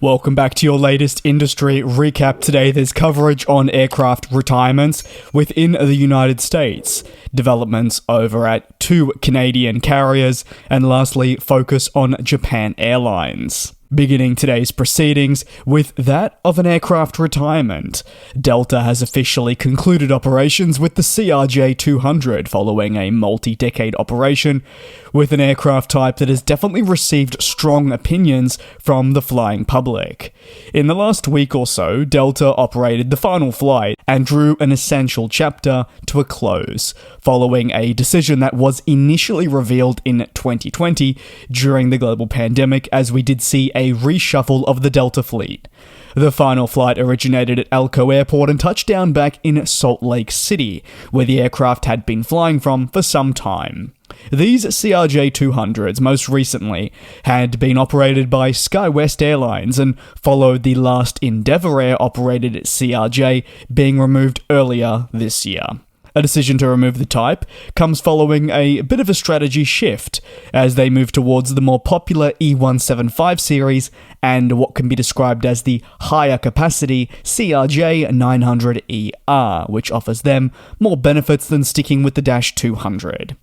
Welcome back to your latest industry recap. Today there's coverage on aircraft retirements within the United States, developments over at 2 Canadian carriers, and lastly, focus on Japan Airlines. Beginning today's proceedings with that of an aircraft retirement. Delta has officially concluded operations with the CRJ-200 following a multi-decade operation with an aircraft type that has definitely received strong opinions from the flying public. In the last week or so, Delta operated the final flight and drew an essential chapter to a close, following a decision that was initially revealed in 2020 during the global pandemic, as we did see a reshuffle of the Delta fleet. The final flight originated at Elko Airport and touched down back in Salt Lake City, where the aircraft had been flying from for some time. These CRJ-200s most recently had been operated by SkyWest Airlines and followed the last Endeavour Air operated CRJ being removed earlier this year. A decision to remove the type comes following a bit of a strategy shift as they move towards the more popular E175 series and what can be described as the higher capacity CRJ-900ER, which offers them more benefits than sticking with the Dash 200.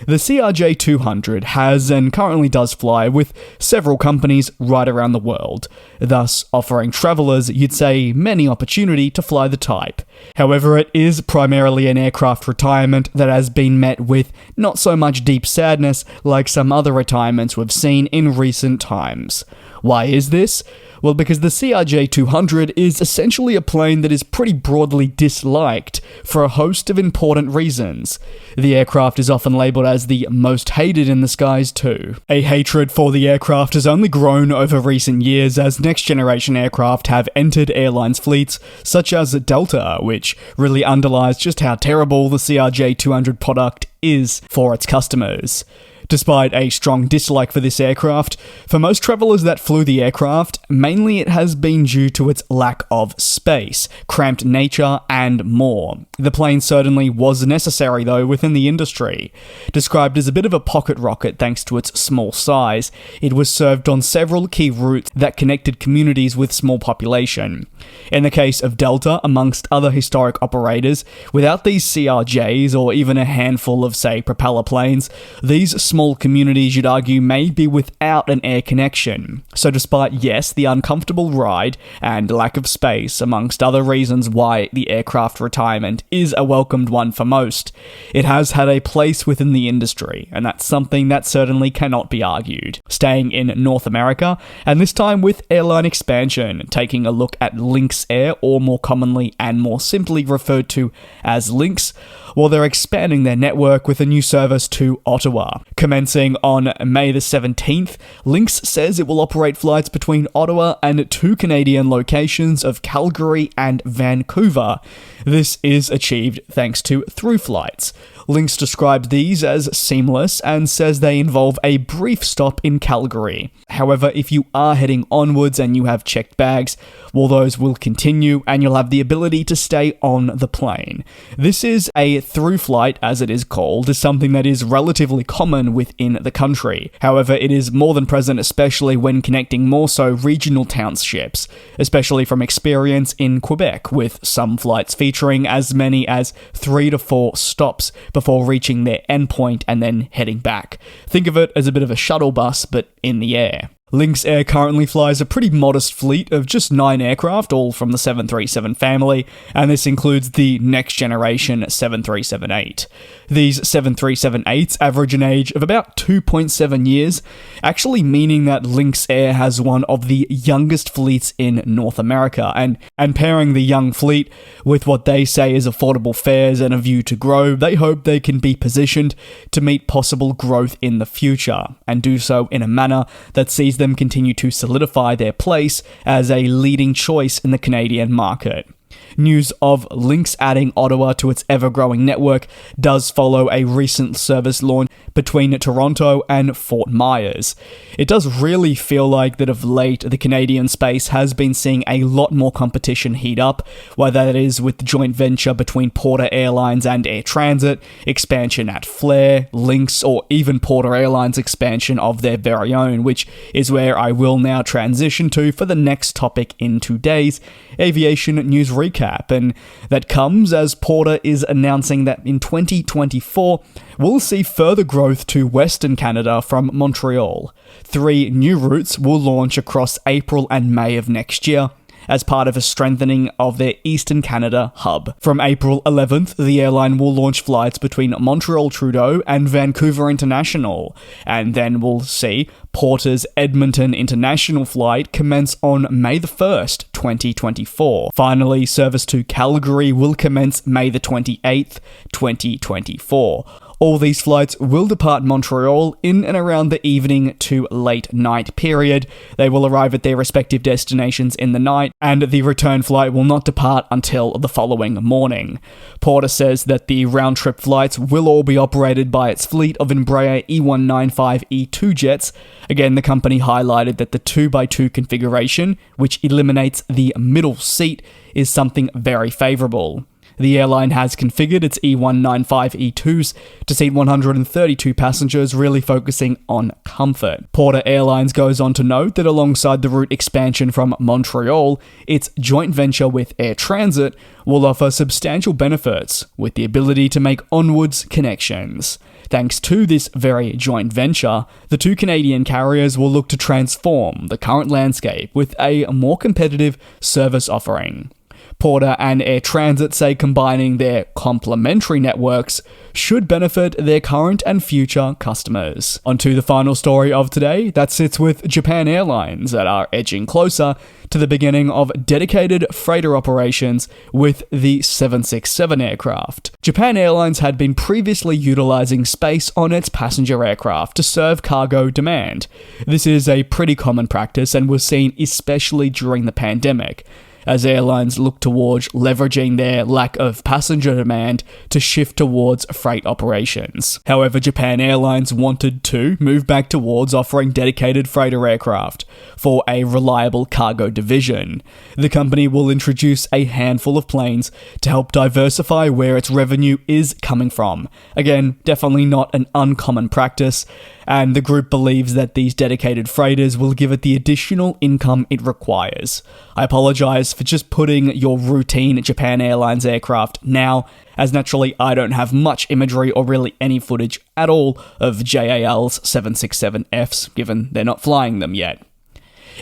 The CRJ-200 has and currently does fly with several companies right around the world, thus offering travellers, you'd say, many opportunity to fly the type. However, it is primarily an aircraft retirement that has been met with not so much deep sadness like some other retirements we've seen in recent times. Why is this? Well, because the CRJ-200 is essentially a plane that is pretty broadly disliked for a host of important reasons. The aircraft is often labelled as the most hated in the skies too. A hatred for the aircraft has only grown over recent years as next-generation aircraft have entered airlines fleets such as Delta, which really underlies just how terrible the CRJ-200 product is for its customers. Despite a strong dislike for this aircraft, for most travellers that flew the aircraft, mainly it has been due to its lack of space, cramped nature, and more. The plane certainly was necessary though within the industry. Described as a bit of a pocket rocket thanks to its small size, it was served on several key routes that connected communities with small population. In the case of Delta, amongst other historic operators, without these CRJs or even a handful of, say, propeller planes, these small communities, you'd argue, may be without an air connection. So despite, yes, the uncomfortable ride and lack of space, amongst other reasons why the aircraft retirement is a welcomed one for most, it has had a place within the industry, and that's something that certainly cannot be argued. Staying in North America, and this time with airline expansion, taking a look at Lynx Air, or more commonly and more simply referred to as Lynx, while they're expanding their network with a new service to Ottawa. Commencing on May the 17th, Lynx says it will operate flights between Ottawa and 2 Canadian locations of Calgary and Vancouver. This is achieved thanks to through flights. Lynx described these as seamless and says they involve a brief stop in Calgary. However, if you are heading onwards and you have checked bags, well, those will continue and you'll have the ability to stay on the plane. This is a through flight, as it is called, is something that is relatively common within the country. However, it is more than present, especially when connecting more so regional townships, especially from experience in Quebec, with some flights featuring as many as 3 to 4 stops before reaching their endpoint and then heading back. Think of it as a bit of a shuttle bus, but in the air. Lynx Air currently flies a pretty modest fleet of just 9 aircraft, all from the 737 family, and this includes the next generation 737-8. These 737-8s average an age of about 2.7 years, actually meaning that Lynx Air has one of the youngest fleets in North America, and pairing the young fleet with what they say is affordable fares and a view to grow, they hope they can be positioned to meet possible growth in the future, and do so in a manner that sees them continue to solidify their place as a leading choice in the Canadian market. News of Lynx adding Ottawa to its ever-growing network does follow a recent service launch between Toronto and Fort Myers. It does really feel like that of late the Canadian space has been seeing a lot more competition heat up, whether that is with the joint venture between Porter Airlines and Air Transit, expansion at Flair, Lynx, or even Porter Airlines' expansion of their very own, which is where I will now transition to for the next topic in today's aviation news recap, and that comes as Porter is announcing that in 2024 we'll see further growth to Western Canada from Montreal. 3 new routes will launch across April and May of next year, as part of a strengthening of their Eastern Canada hub. From April 11th, the airline will launch flights between Montreal Trudeau and Vancouver International, and then we'll see Porter's Edmonton International flight commence on May the 1st, 2024. Finally, service to Calgary will commence May the 28th, 2024. All these flights will depart Montreal in and around the evening to late night period. They will arrive at their respective destinations in the night, and the return flight will not depart until the following morning. Porter says that the round-trip flights will all be operated by its fleet of Embraer E195-E2 jets. Again, the company highlighted that the 2x2 configuration, which eliminates the middle seat, is something very favourable. The airline has configured its E195-E2s to seat 132 passengers, really focusing on comfort. Porter Airlines goes on to note that alongside the route expansion from Montreal, its joint venture with Air Transit will offer substantial benefits, with the ability to make onwards connections. Thanks to this very joint venture, the 2 Canadian carriers will look to transform the current landscape with a more competitive service offering. Porter and Air Transit say combining their complementary networks should benefit their current and future customers. On to the final story of today, that sits with Japan Airlines that are edging closer to the beginning of dedicated freighter operations with the 767 aircraft. Japan Airlines had been previously utilizing space on its passenger aircraft to serve cargo demand. This is a pretty common practice and was seen especially during the pandemic, as airlines look towards leveraging their lack of passenger demand to shift towards freight operations. However, Japan Airlines wanted to move back towards offering dedicated freighter aircraft for a reliable cargo division. The company will introduce a handful of planes to help diversify where its revenue is coming from. Again, definitely not an uncommon practice, and the group believes that these dedicated freighters will give it the additional income it requires. I apologize for just putting your routine Japan Airlines aircraft now, as naturally I don't have much imagery or really any footage at all of JAL's 767Fs, given they're not flying them yet.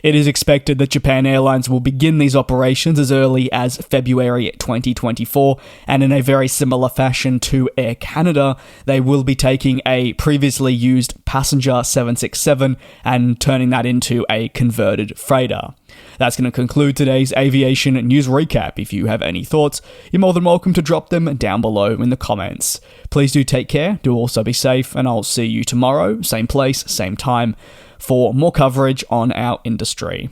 It is expected that Japan Airlines will begin these operations as early as February 2024, and in a very similar fashion to Air Canada, they will be taking a previously used passenger 767 and turning that into a converted freighter. That's going to conclude today's aviation news recap. If you have any thoughts, you're more than welcome to drop them down below in the comments. Please do take care, do also be safe, and I'll see you tomorrow, same place, same time, for more coverage on our industry.